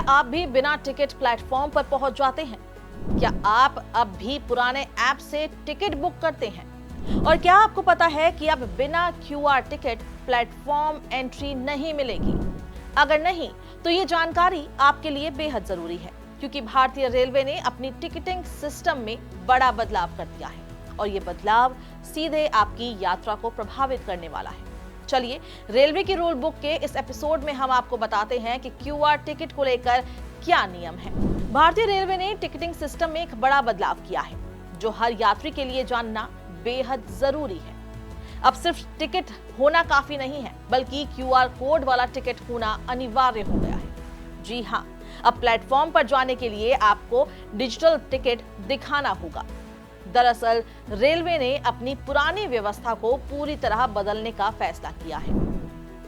आप भी बिना टिकट प्लेटफॉर्म पर पहुंच जाते हैं? क्या आप अब भी पुराने ऐप से टिकट बुक करते हैं? और क्या आपको पता है कि अब बिना क्यूआर टिकट प्लेटफॉर्म एंट्री नहीं मिलेगी? अगर नहीं, तो ये जानकारी आपके लिए बेहद जरूरी है, क्योंकि भारतीय रेलवे ने अपनी टिकटिंग सिस्टम में बड़ा बदलाव कर दिया है और ये बदलाव सीधे आपकी यात्रा को प्रभावित करने वाला है। चलिए, रेलवे की रूल बुक के इस एपिसोड में हम आपको बताते हैं कि क्यूआर टिकट को लेकर क्या नियम है। भारतीय रेलवे ने टिकटिंग सिस्टम में एक बड़ा बदलाव किया है, जो हर यात्री के लिए जानना बेहद जरूरी है। अब सिर्फ टिकट होना काफी नहीं है, बल्कि क्यूआर कोड वाला टिकट होना अनिवार्य हो गया है। जी हाँ, अब प्लेटफॉर्म पर जाने के लिए आपको डिजिटल टिकट दिखाना होगा। दरअसल रेलवे ने अपनी पुरानी व्यवस्था को पूरी तरह बदलने का फैसला किया है।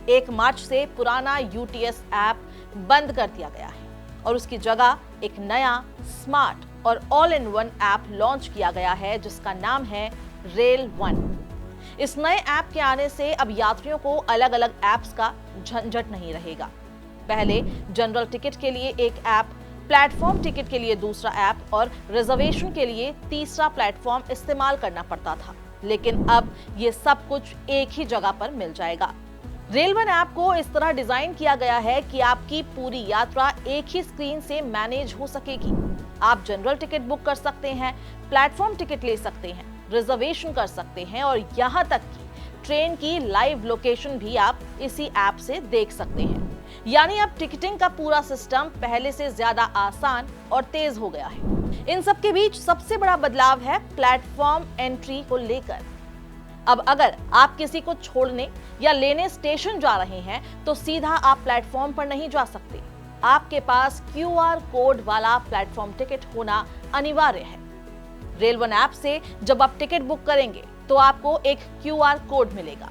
1 मार्च से पुराना यूटीएस ऐप बंद कर दिया गया है और उसकी जगह एक नया स्मार्ट और all in one app launch किया गया है, जिसका नाम है रेल वन। इस नए ऐप के आने से अब यात्रियों को अलग अलग ऐप्स का झंझट नहीं रहेगा। पहले जनरल टिकट के लिए एक ऐप, प्लेटफॉर्म टिकट के लिए दूसरा ऐप और रिजर्वेशन के लिए तीसरा प्लेटफॉर्म इस्तेमाल करना पड़ता था, लेकिन अब ये सब कुछ एक ही जगह पर मिल जाएगा। रेल वन ऐप को इस तरह डिजाइन किया गया है कि आपकी पूरी यात्रा एक ही स्क्रीन से मैनेज हो सकेगी। आप जनरल टिकट बुक कर सकते हैं, प्लेटफॉर्म टिकट ले सकते हैं, रिजर्वेशन कर सकते हैं और यहाँ तक कि ट्रेन की लाइव लोकेशन भी आप इसी ऐप से देख सकते हैं। यानी अब टिकटिंग का पूरा सिस्टम पहले से ज्यादा आसान और तेज हो गया है। इन सब के बीच सबसे बड़ा बदलाव है प्लेटफॉर्म एंट्री को लेकर। अब अगर आप किसी को छोड़ने या लेने स्टेशन जा रहे हैं, तो सीधा आप प्लेटफॉर्म पर नहीं जा सकते। आपके पास क्यूआर कोड वाला प्लेटफॉर्म टिकट होना अनिवार्य है। रेल वन ऐप से जब आप टिकट बुक करेंगे, तो आपको एक क्यूआर कोड मिलेगा।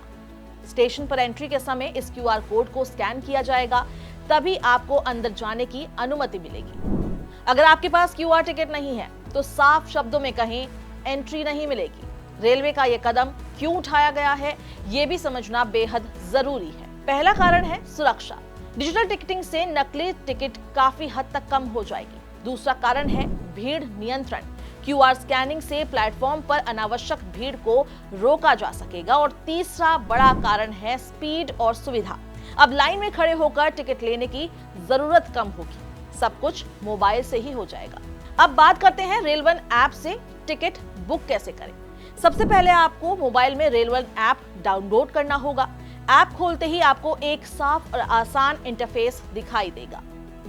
स्टेशन पर एंट्री के समय इस क्यूआर कोड को स्कैन किया जाएगा, तभी आपको अंदर जाने की अनुमति मिलेगी। अगर आपके पास क्यूआर टिकट नहीं है, तो साफ शब्दों में कहें, एंट्री नहीं मिलेगी। रेलवे का यह कदम क्यों उठाया गया है, ये भी समझना बेहद जरूरी है। पहला कारण है सुरक्षा। डिजिटल टिकटिंग से नकली टिकट काफी हद तक कम हो जाएगी। दूसरा कारण है भीड़ नियंत्रण। क्यूआर स्कैनिंग से प्लेटफॉर्म पर अनावश्यक भीड़ को रोका जा सकेगा। और तीसरा बड़ा कारण है स्पीड और सुविधा। अब लाइन में खड़े होकर टिकट लेने की जरूरत कम होगी, सब कुछ मोबाइल से ही हो जाएगा। अब बात करते हैं रेल वन ऐप से टिकट बुक कैसे करें। सबसे पहले आपको मोबाइल में रेल वन ऐप डाउनलोड करना होगा। ऐप खोलते ही आपको एक साफ और आसान इंटरफेस दिखाई देगा।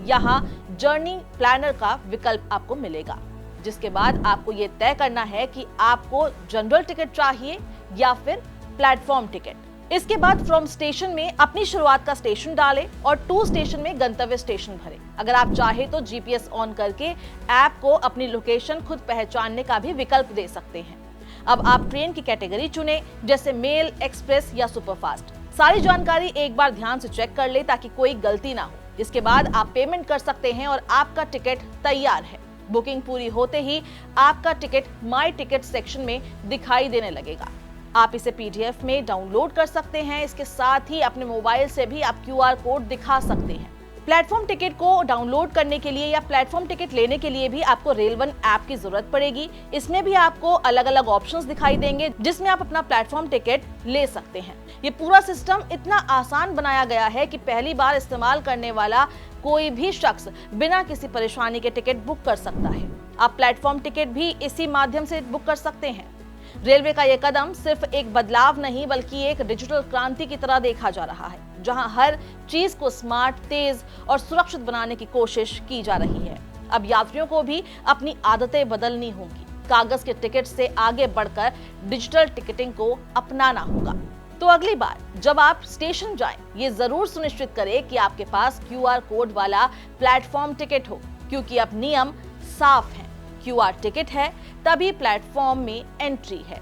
यहाँ जर्नी प्लानर का विकल्प आपको मिलेगा, जिसके बाद आपको ये तय करना है कि आपको जनरल टिकट चाहिए या फिर प्लेटफॉर्म टिकट। इसके बाद फ्रॉम स्टेशन में अपनी शुरुआत का स्टेशन डालें और टू स्टेशन में गंतव्य स्टेशन भरें। अगर आप चाहे तो जीपीएस ऑन करके ऐप को अपनी लोकेशन खुद पहचानने का भी विकल्प दे सकते हैं। अब आप ट्रेन की कैटेगरी चुनें, जैसे मेल, एक्सप्रेस या सुपरफास्ट। सारी जानकारी एक बार ध्यान से चेक कर ले ताकि कोई गलती ना हो। इसके बाद आप पेमेंट कर सकते हैं और आपका टिकट तैयार है। बुकिंग पूरी होते ही आपका टिकट माई टिकट सेक्शन में दिखाई देने लगेगा। आप इसे पीडीएफ में डाउनलोड कर सकते हैं। इसके साथ ही अपने मोबाइल से भी आप क्यूआर कोड दिखा सकते हैं। प्लेटफॉर्म टिकट को डाउनलोड करने के लिए या प्लेटफॉर्म टिकट लेने के लिए भी आपको रेल वन ऐप की जरूरत पड़ेगी। इसमें भी आपको अलग अलग ऑप्शंस दिखाई देंगे, जिसमें आप अपना प्लेटफॉर्म टिकट ले सकते हैं। ये पूरा सिस्टम इतना आसान बनाया गया है कि पहली बार इस्तेमाल करने वाला कोई भी शख्स बिना किसी परेशानी के टिकट बुक कर सकता है। आप प्लेटफॉर्म टिकट भी इसी माध्यम से बुक कर सकते हैं। रेलवे का यह कदम सिर्फ एक बदलाव नहीं, बल्कि एक डिजिटल क्रांति की तरह देखा जा रहा है, जहां हर चीज को स्मार्ट, तेज और सुरक्षित बनाने की कोशिश की जा रही है। अब यात्रियों को भी अपनी आदतें बदलनी होंगी। कागज के टिकट से आगे बढ़कर डिजिटल टिकटिंग को अपनाना होगा। तो अगली बार जब आप स्टेशन जाएं, ये जरूर सुनिश्चित करें कि आपके पास क्यूआर कोड वाला प्लेटफॉर्म टिकट हो, क्योंकि अब नियम साफ हैं। क्यूआर टिकट है तभी प्लेटफॉर्म में एंट्री है।